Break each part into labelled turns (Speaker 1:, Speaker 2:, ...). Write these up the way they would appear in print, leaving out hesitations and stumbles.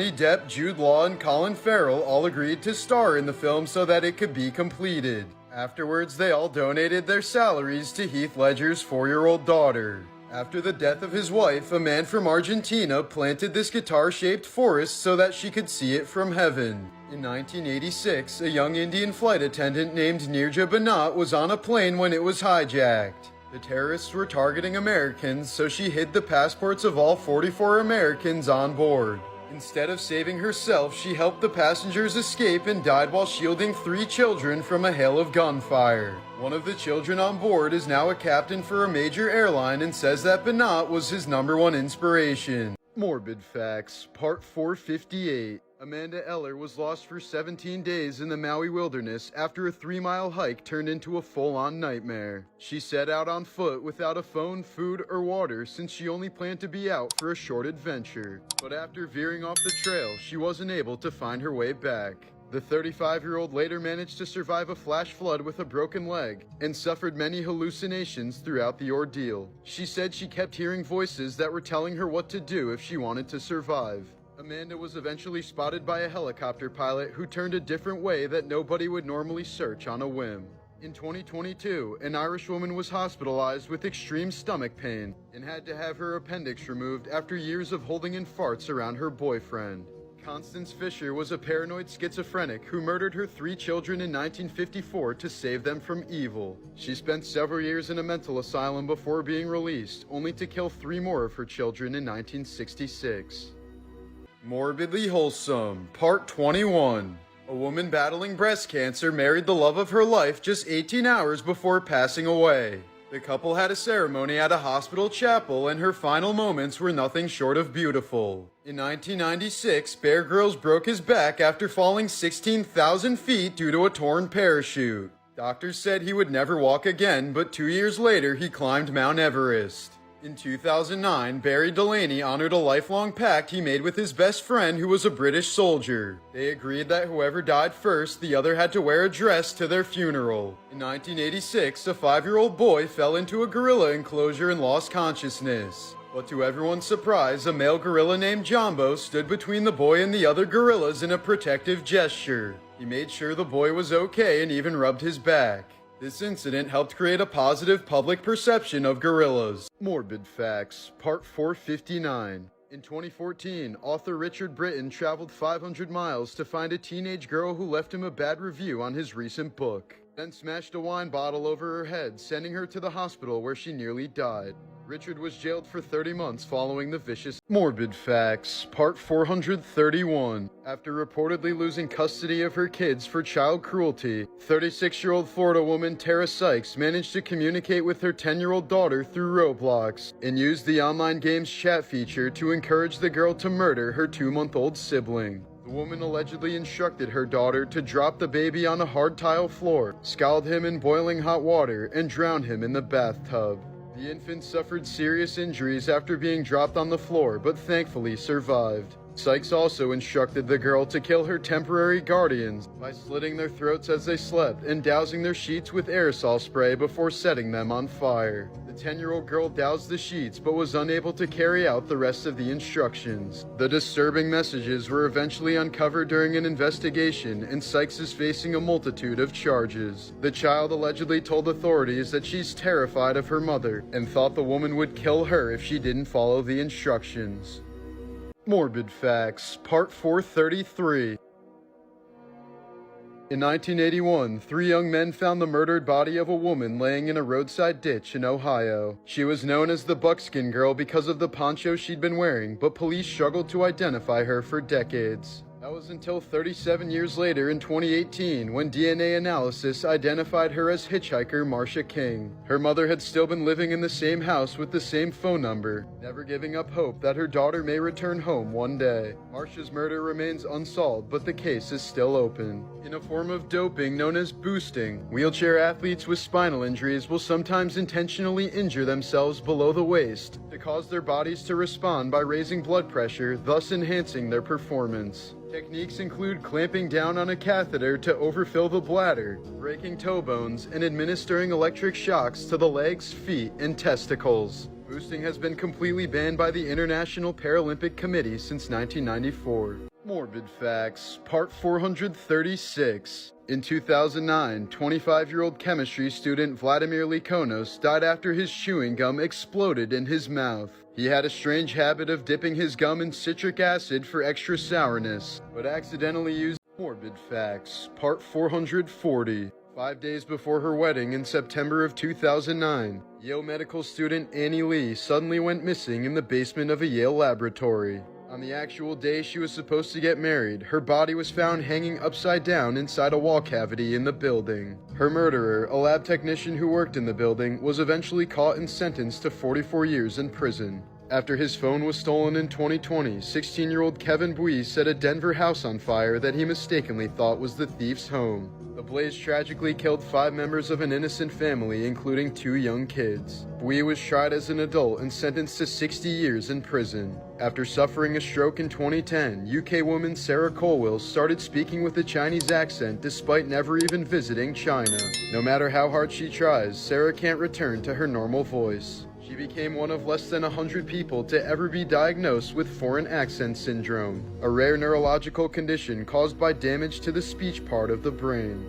Speaker 1: Johnny Depp, Jude Law, and Colin Farrell all agreed to star in the film so that it could be completed. Afterwards, they all donated their salaries to Heath Ledger's 4-year-old daughter. After the death of his wife, a man from Argentina planted this guitar-shaped forest so that she could see it from heaven. In 1986, a young Indian flight attendant named Nirja Banat was on a plane when it was hijacked. The terrorists were targeting Americans, so she hid the passports of all 44 Americans on board. Instead of saving herself, she helped the passengers escape and died while shielding 3 children from a hail of gunfire. One of the children on board is now a captain for a major airline and says that Banat was his #1 inspiration. Morbid Facts, Part 458. Amanda Eller was lost for 17 days in the Maui wilderness after a 3-mile hike turned into a full-on nightmare. She set out on foot without a phone, food, or water since she only planned to be out for a short adventure. But after veering off the trail, she wasn't able to find her way back. The 35-year-old later managed to survive a flash flood with a broken leg and suffered many hallucinations throughout the ordeal. She said she kept hearing voices that were telling her what to do if she wanted to survive. Amanda was eventually spotted by a helicopter pilot who turned a different way that nobody would normally search on a whim. In 2022, an Irish woman was hospitalized with extreme stomach pain and had to have her appendix removed after years of holding in farts around her boyfriend. Constance Fisher was a paranoid schizophrenic who murdered her 3 children in 1954 to save them from evil. She spent several years in a mental asylum before being released, only to kill 3 more of her children in 1966. Morbidly Wholesome, Part 21. A woman battling breast cancer married the love of her life just 18 hours before passing away. The couple had a ceremony at a hospital chapel, and her final moments were nothing short of beautiful. In 1996, Bear Grylls broke his back after falling 16,000 feet due to a torn parachute. Doctors said he would never walk again, but 2 years later he climbed Mount Everest. In 2009, Barry Delaney honored a lifelong pact he made with his best friend who was a British soldier. They agreed that whoever died first, the other had to wear a dress to their funeral. In 1986, a 5-year-old boy fell into a gorilla enclosure and lost consciousness. But to everyone's surprise, a male gorilla named Jumbo stood between the boy and the other gorillas in a protective gesture. He made sure the boy was okay and even rubbed his back. This incident helped create a positive public perception of gorillas. Morbid Facts, Part 459. In 2014, author Richard Britton traveled 500 miles to find a teenage girl who left him a bad review on his recent book, then smashed a wine bottle over her head, sending her to the hospital where she nearly died. Richard was jailed for 30 months following the vicious. Morbid Facts, Part 431. After reportedly losing custody of her kids for child cruelty, 36-year-old Florida woman Tara Sykes managed to communicate with her 10-year-old daughter through Roblox and used the online game's chat feature to encourage the girl to murder her 2-month-old sibling. The woman allegedly instructed her daughter to drop the baby on a hard tile floor, scald him in boiling hot water, and drown him in the bathtub. The infant suffered serious injuries after being dropped on the floor, but thankfully survived. Sykes also instructed the girl to kill her temporary guardians by slitting their throats as they slept and dousing their sheets with aerosol spray before setting them on fire. The 10-year-old girl doused the sheets but was unable to carry out the rest of the instructions. The disturbing messages were eventually uncovered during an investigation, and Sykes is facing a multitude of charges. The child allegedly told authorities that she's terrified of her mother and thought the woman would kill her if she didn't follow the instructions. Morbid Facts, Part 433. In 1981, 3 young men found the murdered body of a woman laying in a roadside ditch in Ohio. She was known as the Buckskin Girl because of the poncho she'd been wearing, but police struggled to identify her for decades. That was until 37 years later in 2018 when DNA analysis identified her as hitchhiker Marcia King. Her mother had still been living in the same house with the same phone number, never giving up hope that her daughter may return home one day. Marcia's murder remains unsolved, but the case is still open. In a form of doping known as boosting, wheelchair athletes with spinal injuries will sometimes intentionally injure themselves below the waist to cause their bodies to respond by raising blood pressure, thus enhancing their performance. Techniques include clamping down on a catheter to overfill the bladder, breaking toe bones, and administering electric shocks to the legs, feet, and testicles. Boosting has been completely banned by the International Paralympic Committee since 1994. Morbid Facts, Part 436. In 2009, 25-year-old chemistry student Vladimir Likonos died after his chewing gum exploded in his mouth. He had a strange habit of dipping his gum in citric acid for extra sourness, but accidentally used Morbid Facts, Part 440. 5 days before her wedding in September of 2009, Yale medical student Annie Lee suddenly went missing in the basement of a Yale laboratory. On the actual day she was supposed to get married, her body was found hanging upside down inside a wall cavity in the building. Her murderer, a lab technician who worked in the building, was eventually caught and sentenced to 44 years in prison. After his phone was stolen in 2020, 16-year-old Kevin Bui set a Denver house on fire that he mistakenly thought was the thief's home. The blaze tragically killed 5 members of an innocent family, including 2 young kids. Bui was tried as an adult and sentenced to 60 years in prison. After suffering a stroke in 2010, UK woman Sarah Colwell started speaking with a Chinese accent despite never even visiting China. No matter how hard she tries, Sarah can't return to her normal voice. She became one of less than 100 people to ever be diagnosed with foreign accent syndrome, a rare neurological condition caused by damage to the speech part of the brain.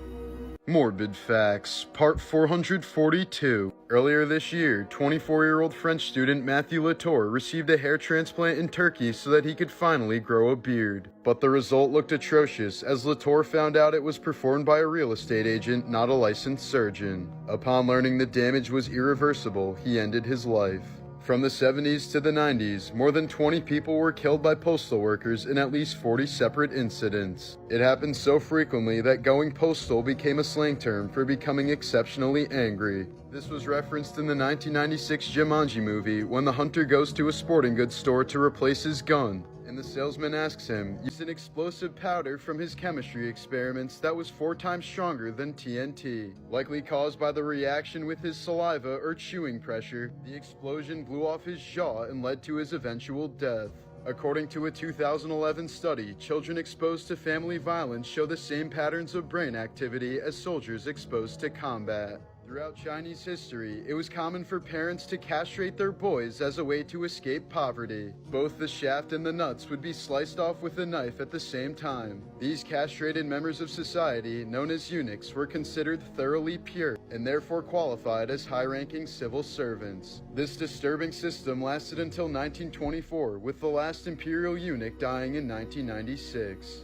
Speaker 1: Morbid Facts, Part 442. Earlier this year, 24-year-old French student Matthew Latour received a hair transplant in Turkey so that he could finally grow a beard. But the result looked atrocious, as Latour found out it was performed by a real estate agent, not a licensed surgeon. Upon learning the damage was irreversible, he ended his life. From the 70s to the 90s, more than 20 people were killed by postal workers in at least 40 separate incidents. It happened so frequently that going postal became a slang term for becoming exceptionally angry. This was referenced in the 1996 Jumanji movie when the hunter goes to a sporting goods store to replace his gun, and the salesman asks him, use an explosive powder from his chemistry experiments that was 4 times stronger than TNT. Likely caused by the reaction with his saliva or chewing pressure, the explosion blew off his jaw and led to his eventual death. According to a 2011 study, children exposed to family violence show the same patterns of brain activity as soldiers exposed to combat. Throughout Chinese history, it was common for parents to castrate their boys as a way to escape poverty. Both the shaft and the nuts would be sliced off with a knife at the same time. These castrated members of society, known as eunuchs, were considered thoroughly pure and therefore qualified as high-ranking civil servants. This disturbing system lasted until 1924, with the last imperial eunuch dying in 1996.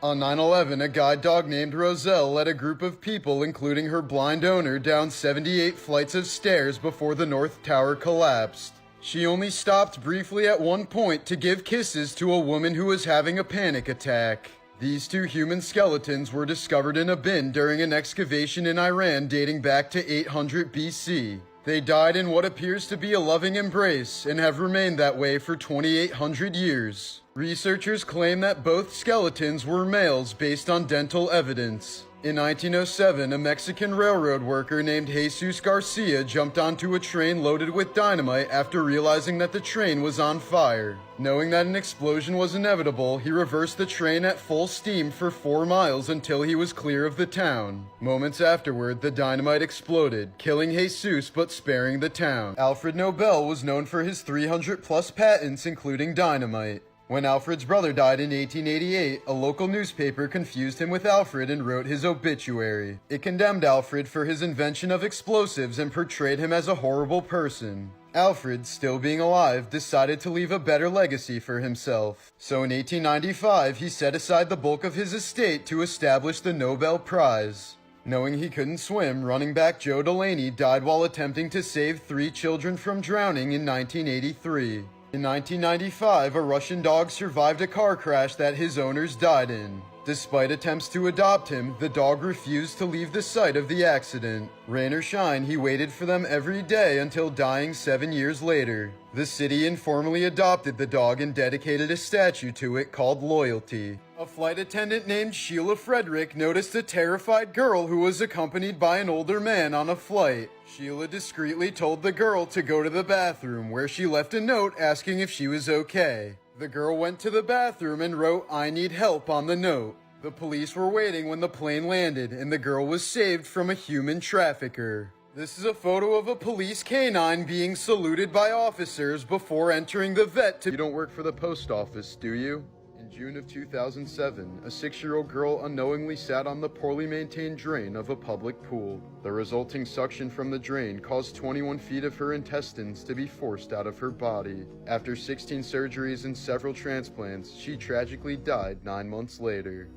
Speaker 1: On 9/11, a guide dog named Roselle led a group of people, including her blind owner, down 78 flights of stairs before the North Tower collapsed. She only stopped briefly at one point to give kisses to a woman who was having a panic attack. These 2 human skeletons were discovered in a bin during an excavation in Iran dating back to 800 BC. They died in what appears to be a loving embrace and have remained that way for 2,800 years. Researchers claim that both skeletons were males based on dental evidence. In 1907, a Mexican railroad worker named Jesus Garcia jumped onto a train loaded with dynamite after realizing that the train was on fire. Knowing that an explosion was inevitable, he reversed the train at full steam for 4 miles until he was clear of the town. Moments afterward, the dynamite exploded, killing Jesus but sparing the town. Alfred Nobel was known for his 300-plus patents, including dynamite. When Alfred's brother died in 1888, a local newspaper confused him with Alfred and wrote his obituary. It condemned Alfred for his invention of explosives and portrayed him as a horrible person. Alfred, still being alive, decided to leave a better legacy for himself. So in 1895, he set aside the bulk of his estate to establish the Nobel Prize. Knowing he couldn't swim, running back Joe Delaney died while attempting to save 3 children from drowning in 1983. In 1995, a Russian dog survived a car crash that his owners died in. Despite attempts to adopt him, the dog refused to leave the site of the accident. Rain or shine, he waited for them every day until dying 7 years later. The city informally adopted the dog and dedicated a statue to it called Loyalty. A flight attendant named Sheila Frederick noticed a terrified girl who was accompanied by an older man on a flight. Sheila discreetly told the girl to go to the bathroom, where she left a note asking if she was okay. The girl went to the bathroom and wrote, "I need help" on the note. The police were waiting when the plane landed, and the girl was saved from a human trafficker. This is a photo of a police canine being saluted by officers before entering the vet to— You don't work for the post office, do you? In In June of 2007, a 6-year-old girl unknowingly sat on the poorly maintained drain of a public pool. The resulting suction from the drain caused 21 feet of her intestines to be forced out of her body. After 16 surgeries and several transplants, she tragically died 9 months later.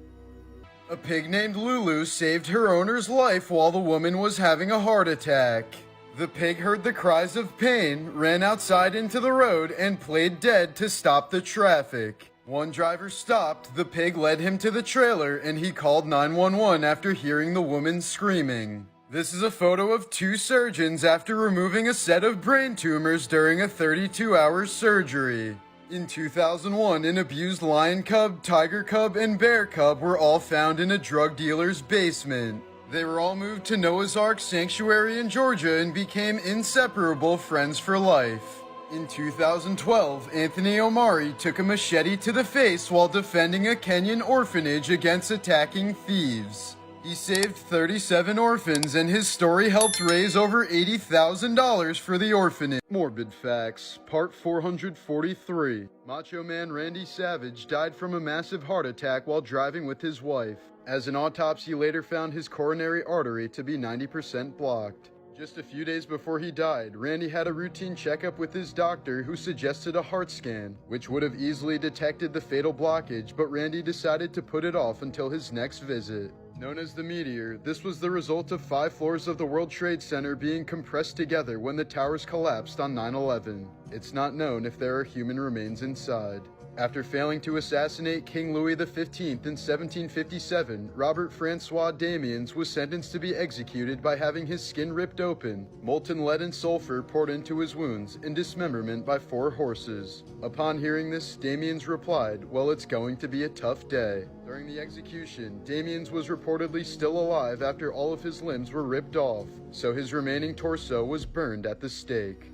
Speaker 1: A pig named Lulu saved her owner's life while the woman was having a heart attack. The pig heard the cries of pain, ran outside into the road, and played dead to stop the traffic. One driver stopped, the pig led him to the trailer, and he called 911 after hearing the woman screaming. This is a photo of 2 surgeons after removing a set of brain tumors during a 32-hour surgery. In 2001, an abused lion cub, tiger cub, and bear cub were all found in a drug dealer's basement. They were all moved to Noah's Ark Sanctuary in Georgia and became inseparable friends for life. In 2012, Anthony Omari took a machete to the face while defending a Kenyan orphanage against attacking thieves. He saved 37 orphans, and his story helped raise over $80,000 for the orphanage. Morbid Facts, Part 443. Macho Man Randy Savage died from a massive heart attack while driving with his wife, as an autopsy later found his coronary artery to be 90% blocked. Just a few days before he died, Randy had a routine checkup with his doctor who suggested a heart scan, which would have easily detected the fatal blockage, but Randy decided to put it off until his next visit. Known as the Meteor, this was the result of 5 floors of the World Trade Center being compressed together when the towers collapsed on 9/11. It's not known if there are human remains inside. After failing to assassinate King Louis XV in 1757, Robert Francois Damiens was sentenced to be executed by having his skin ripped open, molten lead and sulfur poured into his wounds, and dismemberment by 4 horses. Upon hearing this, Damiens replied, "Well, it's going to be a tough day." During the execution, Damiens was reportedly still alive after all of his limbs were ripped off, so his remaining torso was burned at the stake.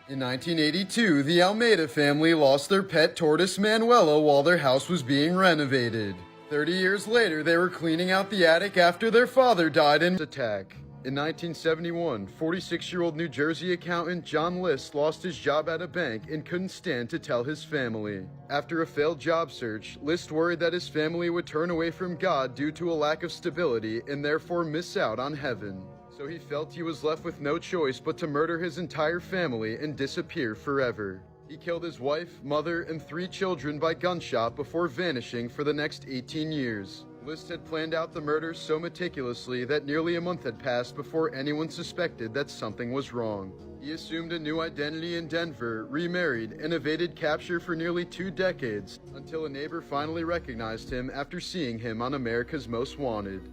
Speaker 1: In 1982, the Almeida family lost their pet tortoise Manuela while their house was being renovated. 30 years later, they were cleaning out the attic after their father died in an attack. In 1971, 46-year-old New Jersey accountant John List lost his job at a bank and couldn't stand to tell his family. After a failed job search, List worried that his family would turn away from God due to a lack of stability and therefore miss out on heaven. So he felt he was left with no choice but to murder his entire family and disappear forever. He killed his wife, mother, and 3 children by gunshot before vanishing for the next 18 years. List had planned out the murder so meticulously that nearly a month had passed before anyone suspected that something was wrong. He assumed a new identity in Denver, remarried, and evaded capture for nearly 2 decades, until a neighbor finally recognized him after seeing him on America's Most Wanted.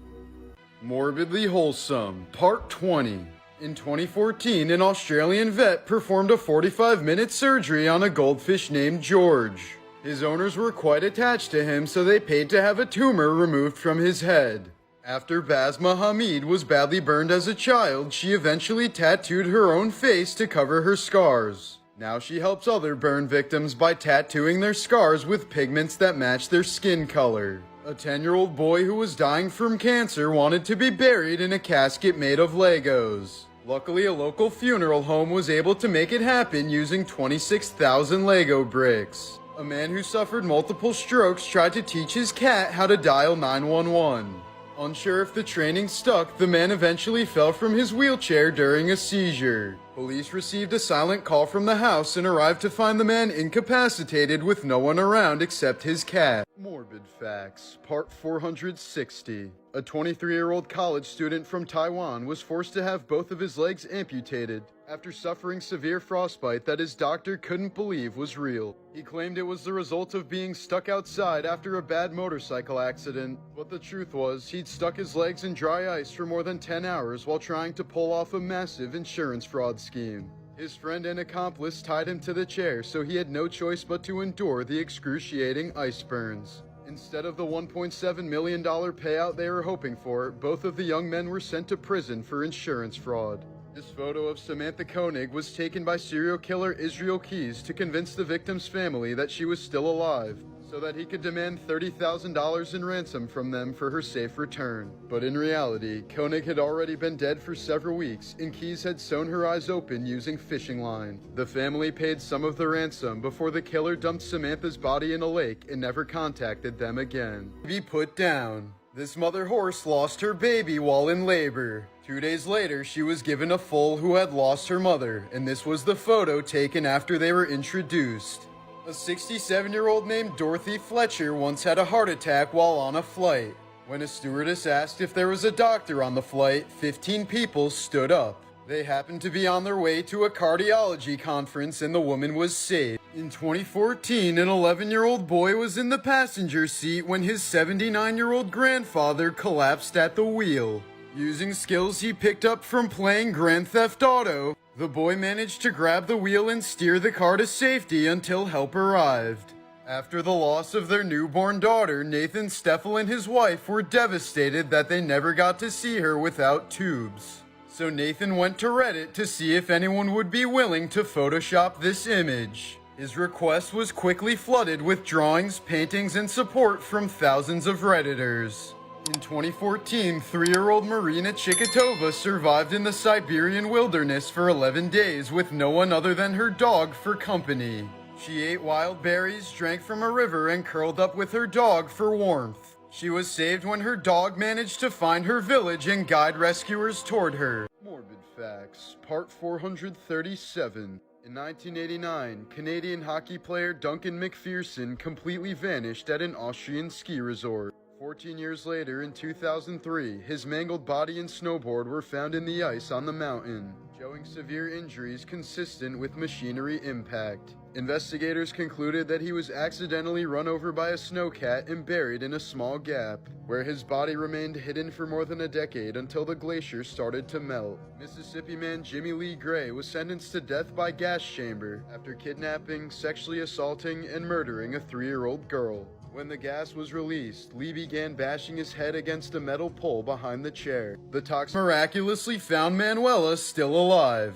Speaker 1: Morbidly Wholesome, Part 20. In 2014, an Australian vet performed a 45-minute surgery on a goldfish named George. His owners were quite attached to him, so they paid to have a tumor removed from his head. After Basma Hamid was badly burned as a child, she eventually tattooed her own face to cover her scars. Now she helps other burn victims by tattooing their scars with pigments that match their skin color. A 10-year-old boy who was dying from cancer wanted to be buried in a casket made of Legos. Luckily, a local funeral home was able to make it happen using 26,000 Lego bricks. A man who suffered multiple strokes tried to teach his cat how to dial 911. Unsure if the training stuck, the man eventually fell from his wheelchair during a seizure. Police received a silent call from the house and arrived to find the man incapacitated with no one around except his cat. Morbid Facts, Part 460. A 23-year-old college student from Taiwan was forced to have both of his legs amputated after suffering severe frostbite that his doctor couldn't believe was real. He claimed it was the result of being stuck outside after a bad motorcycle accident, but the truth was he'd stuck his legs in dry ice for more than 10 hours while trying to pull off a massive insurance fraud scheme. His friend and accomplice tied him to the chair, so he had no choice but to endure the excruciating ice burns. Instead of the $1.7 million payout they were hoping for, both of the young men were sent to prison for insurance fraud. This photo of Samantha Koenig was taken by serial killer Israel Keys to convince the victim's family that she was still alive, so that he could demand $30,000 in ransom from them for her safe return. But in reality, Koenig had already been dead for several weeks, and Keyes had sewn her eyes open using fishing line. The family paid some of the ransom before the killer dumped Samantha's body in a lake and never contacted them again. Be put down. This mother horse lost her baby while in labor. 2 days later, she was given a foal who had lost her mother, and this was the photo taken after they were introduced. A 67-year-old named Dorothy Fletcher once had a heart attack while on a flight. When a stewardess asked if there was a doctor on the flight, 15 people stood up. They happened to be on their way to a cardiology conference and the woman was saved. In 2014, an 11-year-old boy was in the passenger seat when his 79-year-old grandfather collapsed at the wheel. Using skills he picked up from playing Grand Theft Auto, the boy managed to grab the wheel and steer the car to safety until help arrived. After the loss of their newborn daughter, Nathan Steffel and his wife were devastated that they never got to see her without tubes. So Nathan went to Reddit to see if anyone would be willing to Photoshop this image. His request was quickly flooded with drawings, paintings, and support from thousands of Redditors. In 2014, 3-year-old Marina Chikatova survived in the Siberian wilderness for 11 days with no one other than her dog for company. She ate wild berries, drank from a river, and curled up with her dog for warmth. She was saved when her dog managed to find her village and guide rescuers toward her. Morbid Facts, Part 437. In 1989, Canadian hockey player Duncan McPherson completely vanished at an Austrian ski resort. 14 years later, in 2003, his mangled body and snowboard were found in the ice on the mountain, showing severe injuries consistent with machinery impact. Investigators concluded that he was accidentally run over by a snowcat and buried in a small gap, where his body remained hidden for more than a decade until the glacier started to melt. Mississippi man Jimmy Lee Gray was sentenced to death by gas chamber after kidnapping, sexually assaulting, and murdering a 3-year-old girl. When the gas was released, Lee began bashing his head against a metal pole behind the chair. The toxic miraculously found Manuela still alive.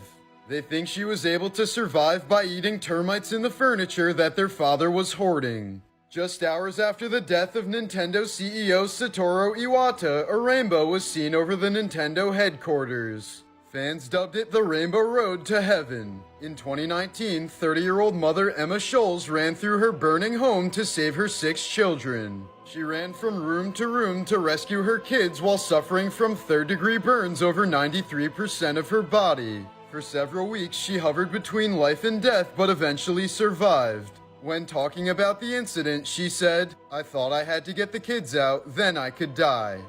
Speaker 1: They think she was able to survive by eating termites in the furniture that their father was hoarding. Just hours after the death of Nintendo CEO Satoru Iwata, a rainbow was seen over the Nintendo headquarters. Fans dubbed it the Rainbow Road to Heaven. In 2019, 30-year-old mother Emma Scholes ran through her burning home to save her 6 children. She ran from room to rescue her kids while suffering from third-degree burns over 93% of her body. For several weeks, she hovered between life and death but eventually survived. When talking about the incident, she said, "I thought I had to get the kids out, then I could die."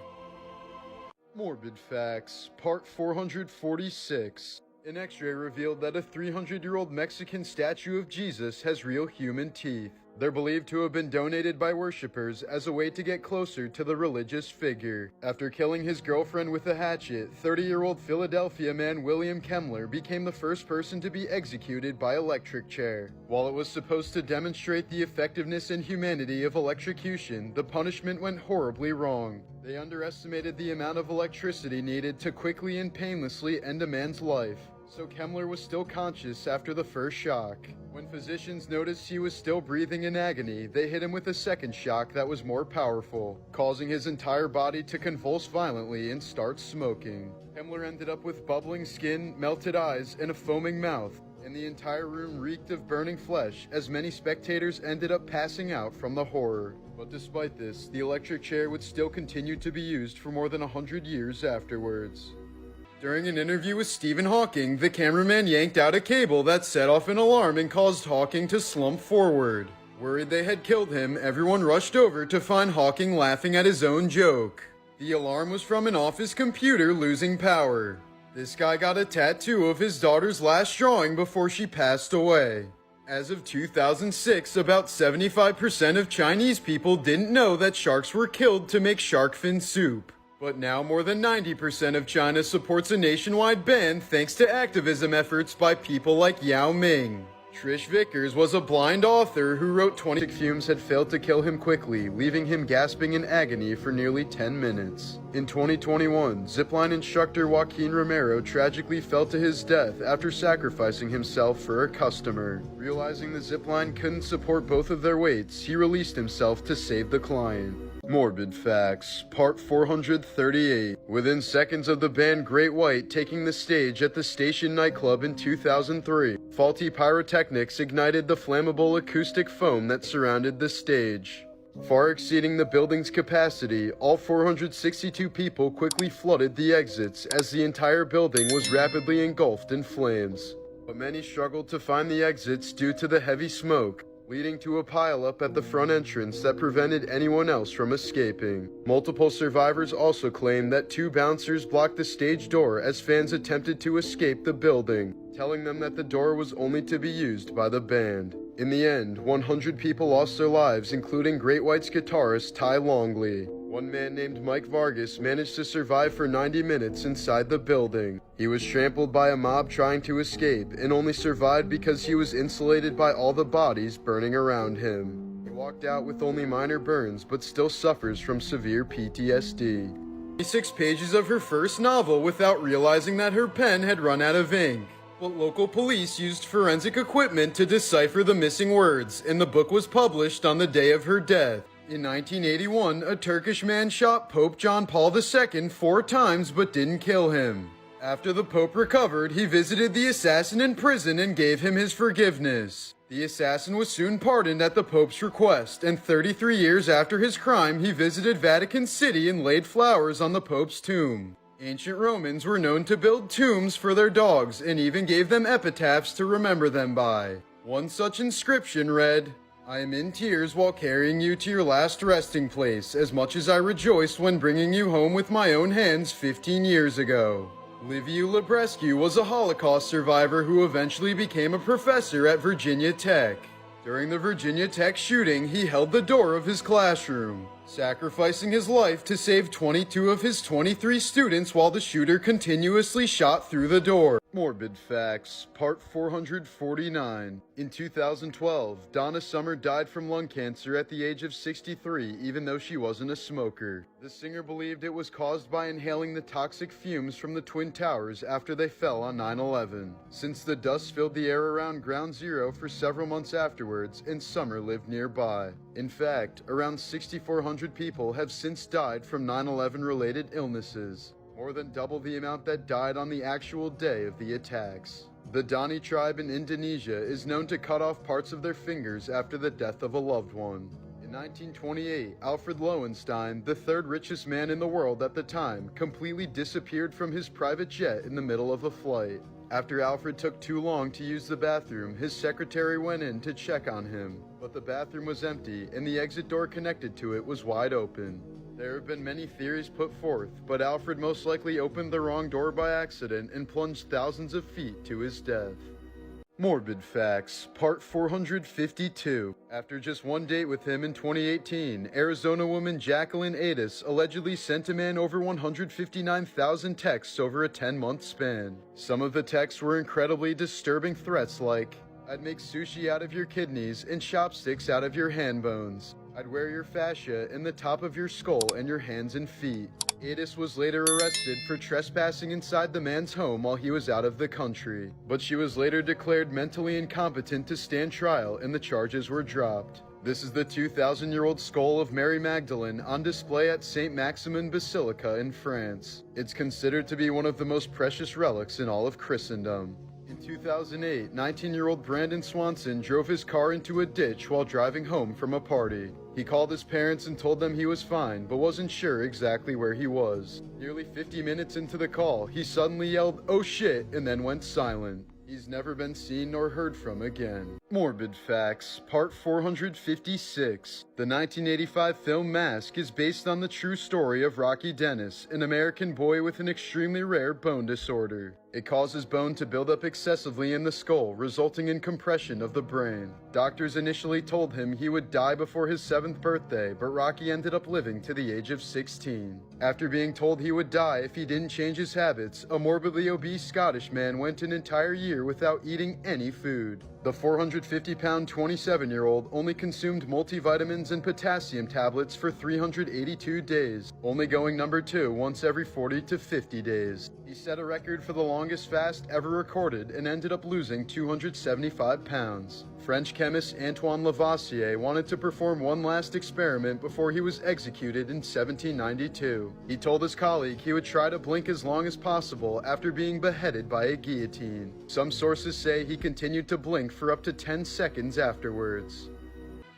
Speaker 1: Morbid Facts, Part 446. An X-ray revealed that a 300-year-old Mexican statue of Jesus has real human teeth. They're believed to have been donated by worshippers as a way to get closer to the religious figure. After killing his girlfriend with a hatchet, 30-year-old Philadelphia man William Kemmler became the first person to be executed by electric chair. While it was supposed to demonstrate the effectiveness and humanity of electrocution, the punishment went horribly wrong. They underestimated the amount of electricity needed to quickly and painlessly end a man's life, so Kemmler was still conscious after the first shock. When physicians noticed he was still breathing in agony, they hit him with a second shock that was more powerful, causing his entire body to convulse violently and start smoking. Kemmler ended up with bubbling skin, melted eyes, and a foaming mouth, and the entire room reeked of burning flesh as many spectators ended up passing out from the horror. But despite this, the electric chair would still continue to be used for more than 100 years afterwards. During an interview with Stephen Hawking, the cameraman yanked out a cable that set off an alarm and caused Hawking to slump forward. Worried they had killed him, everyone rushed over to find Hawking laughing at his own joke. The alarm was from an office computer losing power. This guy got a tattoo of his daughter's last drawing before she passed away. As of 2006, about 75% of Chinese people didn't know that sharks were killed to make shark fin soup. But now more than 90% of China supports a nationwide ban thanks to activism efforts by people like Yao Ming. Trish Vickers was a blind author who wrote 20 fumes had failed to kill him quickly, leaving him gasping in agony for nearly 10 minutes. In 2021, zipline instructor Joaquin Romero tragically fell to his death after sacrificing himself for a customer. Realizing the zipline couldn't support both of their weights, he released himself to save the client. Morbid Facts, Part 438. Within seconds of the band Great White taking the stage at the Station nightclub in 2003, faulty pyrotechnics ignited the flammable acoustic foam that surrounded the stage. Far exceeding the building's capacity, all 462 people quickly flooded the exits as the entire building was rapidly engulfed in flames. But many struggled to find the exits due to the heavy smoke, leading to a pileup at the front entrance that prevented anyone else from escaping. Multiple survivors also claimed that 2 bouncers blocked the stage door as fans attempted to escape the building, telling them that the door was only to be used by the band. In the end, 100 people lost their lives, including Great White's guitarist Ty Longley. One man named Mike Vargas managed to survive for 90 minutes inside the building. He was trampled by a mob trying to escape and only survived because he was insulated by all the bodies burning around him. He walked out with only minor burns but still suffers from severe PTSD. 26 pages of her first novel without realizing that her pen had run out of ink. But local police used forensic equipment to decipher the missing words, and the book was published on the day of her death. In 1981, a Turkish man shot Pope John Paul II 4 times but didn't kill him. After the Pope recovered, he visited the assassin in prison and gave him his forgiveness. The assassin was soon pardoned at the Pope's request, and 33 years after his crime, he visited Vatican City and laid flowers on the Pope's tomb. Ancient Romans were known to build tombs for their dogs and even gave them epitaphs to remember them by. One such inscription read, "I am in tears while carrying you to your last resting place, as much as I rejoiced when bringing you home with my own hands 15 years ago." Liviu Librescu was a Holocaust survivor who eventually became a professor at Virginia Tech. During the Virginia Tech shooting, he held the door of his classroom, sacrificing his life to save 22 of his 23 students while the shooter continuously shot through the door. Morbid Facts, Part 449. In 2012, Donna Summer died from lung cancer at the age of 63, even though she wasn't a smoker. The singer believed it was caused by inhaling the toxic fumes from the Twin Towers after they fell on 9/11. Since the dust filled the air around Ground Zero for several months afterwards, and Summer lived nearby. In fact, around 6,400 people have since died from 9/11 related illnesses, more than double the amount that died on the actual day of the attacks. The Dani tribe in Indonesia is known to cut off parts of their fingers after the death of a loved one. In 1928, Alfred Lowenstein, the 3rd richest man in the world at the time, completely disappeared from his private jet in the middle of a flight. After Alfred took too long to use the bathroom, his secretary went in to check on him, but the bathroom was empty and the exit door connected to it was wide open. There have been many theories put forth, but Alfred most likely opened the wrong door by accident and plunged thousands of feet to his death. Morbid Facts, Part 452. After just one date with him in 2018, Arizona woman Jacqueline Adis allegedly sent a man over 159,000 texts over a 10-month span. Some of the texts were incredibly disturbing threats like, "I'd make sushi out of your kidneys and chopsticks out of your hand bones. I'd wear your fascia in the top of your skull and your hands and feet." Adis was later arrested for trespassing inside the man's home while he was out of the country, but she was later declared mentally incompetent to stand trial and the charges were dropped. This is the 2,000-year-old skull of Mary Magdalene on display at St. Maximin Basilica in France. It's considered to be one of the most precious relics in all of Christendom. In 2008, 19-year-old Brandon Swanson drove his car into a ditch while driving home from a party. He called his parents and told them he was fine, but wasn't sure exactly where he was. Nearly 50 minutes into the call, he suddenly yelled, "Oh shit," and then went silent. He's never been seen nor heard from again. Morbid Facts, Part 456. The 1985 film Mask is based on the true story of Rocky Dennis, an American boy with an extremely rare bone disorder. It causes bone to build up excessively in the skull, resulting in compression of the brain. Doctors initially told him he would die before his 7th birthday, but Rocky ended up living to the age of 16. After being told he would die if he didn't change his habits, a morbidly obese Scottish man went an entire year without eating any food. The 450-pound 27-year-old only consumed multivitamins and potassium tablets for 382 days, only going number 2 once every 40 to 50 days. He set a record for the longest fast ever recorded and ended up losing 275 pounds. French chemist Antoine Lavoisier wanted to perform one last experiment before he was executed in 1792. He told his colleague he would try to blink as long as possible after being beheaded by a guillotine. Some sources say he continued to blink for up to 10 seconds afterwards.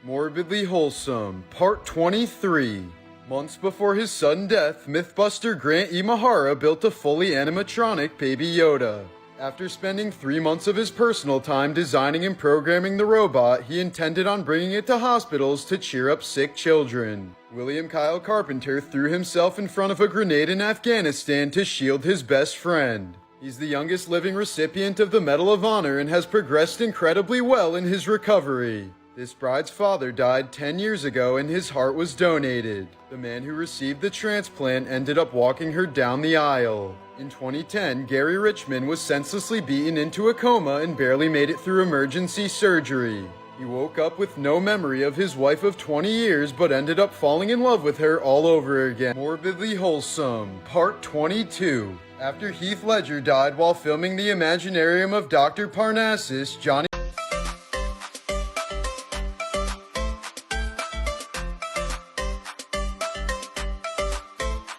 Speaker 1: Morbidly Wholesome, Part 23. Months before his sudden death, Mythbuster Grant Imahara built a fully animatronic Baby Yoda. After spending 3 months of his personal time designing and programming the robot, he intended on bringing it to hospitals to cheer up sick children. William Kyle Carpenter threw himself in front of a grenade in Afghanistan to shield his best friend. He's the youngest living recipient of the Medal of Honor and has progressed incredibly well in his recovery. This bride's father died 10 years ago and his heart was donated. The man who received the transplant ended up walking her down the aisle. In 2010, Gary Richmond was senselessly beaten into a coma and barely made it through emergency surgery. He woke up with no memory of his wife of 20 years but ended up falling in love with her all over again. Morbidly Wholesome, Part 22. After Heath Ledger died while filming the Imaginarium of Dr. Parnassus, Johnny